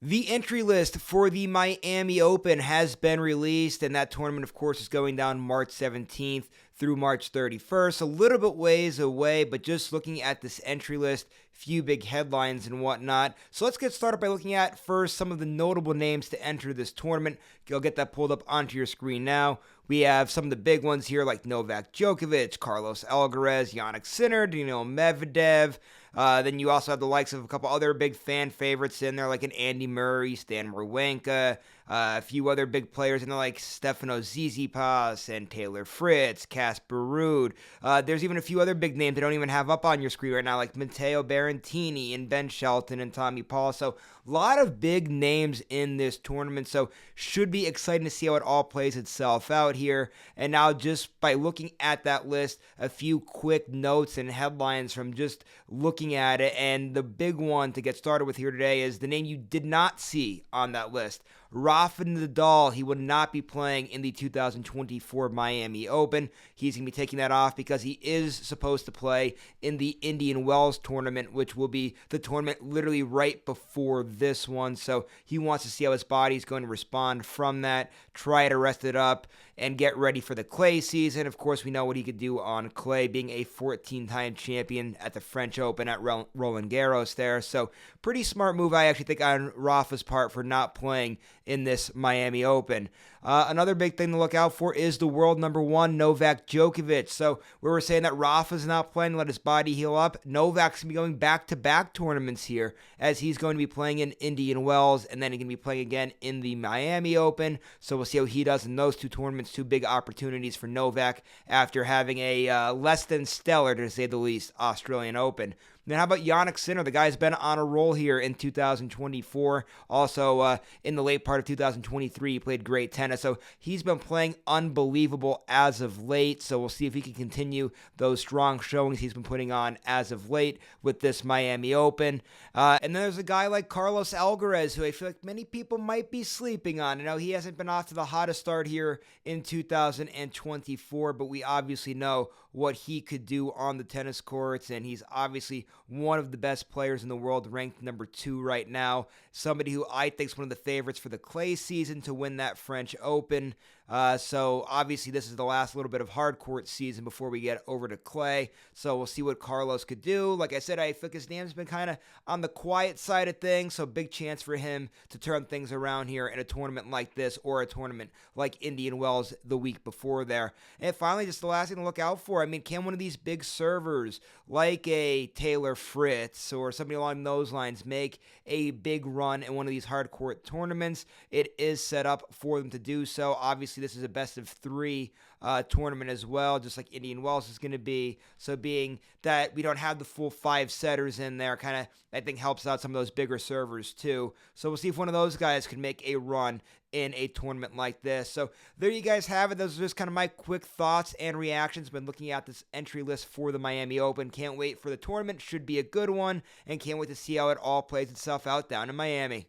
The entry list for the Miami Open has been released, and that tournament, of course, is going down March 17th through March 31st. A little bit ways away, but just looking at this entry list, few big headlines and whatnot. So let's get started by looking at first some of the notable names to enter this tournament. You'll get that pulled up onto your screen now. We have some of the big ones here like Novak Djokovic, Carlos Alcaraz, Jannik Sinner, Daniil Medvedev. Then you also have the likes of a couple other big fan favorites in there, like an Andy Murray, Stan Wawrinka, a few other big players in there like Stefanos Tsitsipas and FRitz, Casper Rudd. There's even a few other big names that don't even have up on your screen right now, like Matteo Berrettini and Ben Shelton and Tommy Paul. So a lot of big names in this tournament, so should be exciting to see how it all plays itself out here. And now just by looking at that list, a few quick notes and headlines from just looking at it. And the big one to get started with here today is the name you did not see on that list. Rafael Nadal, he would not be playing in the 2024 Miami Open. He's going to be taking that off because he is supposed to play in the Indian Wells tournament, which will be the tournament literally right before this one. So he wants to see how his body's going to respond from that, try to rest it up, and get ready for the clay season. Of course, we know what he could do on clay, being a 14-time champion at the French Open at Roland Garros there. So pretty smart move, I actually think, on Rafa's part for not playing in this Miami Open. Another big thing to look out for is the world number one, Novak Djokovic. So we were saying that Rafa's not playing to let his body heal up. Novak's going to be going back-to-back tournaments here, as he's going to be playing in Indian Wells, and then he's going to be playing again in the Miami Open. So we'll see how he does in those two tournaments, two big opportunities for Novak after having a less than stellar, to say the least, Australian Open. Then how about Jannik Sinner? The guy's been on a roll here in 2024. Also, in the late part of 2023, he played great tennis. So he's been playing unbelievable as of late. So we'll see if he can continue those strong showings he's been putting on as of late with this Miami Open. And then there's a guy like Carlos Alcaraz, who I feel like many people might be sleeping on. I know he hasn't been off to the hottest start here in 2024, but we obviously know what he could do on the tennis courts, and he's obviously one of the best players in the world, ranked number 2 right now. Somebody who I think is one of the favorites for the clay season to win that French Open. So obviously this is the last little bit of hard court season before we get over to clay. So we'll see what Carlos could do. Like I said, I think his name's been kind of on the quiet side of things, so big chance for him to turn things around here in a tournament like this, or a tournament like Indian Wells the week before there. And finally, just the last thing to look out for. I mean, can one of these big servers like a FRitz or somebody along those lines make a big run in one of these hard court tournaments? It is set up for them to do so. Obviously, this is a best of 3 tournament as well, just like Indian Wells is going to be. So being that we don't have the full 5 setters in there, kind of, I think, helps out some of those bigger servers too. So we'll see if one of those guys can make a run in a tournament like this. So there you guys have it. Those are just kind of my quick thoughts and reactions when looking at this entry list for the Miami Open. Can't wait for the tournament. Should be a good one, and can't wait to see how it all plays itself out down in Miami.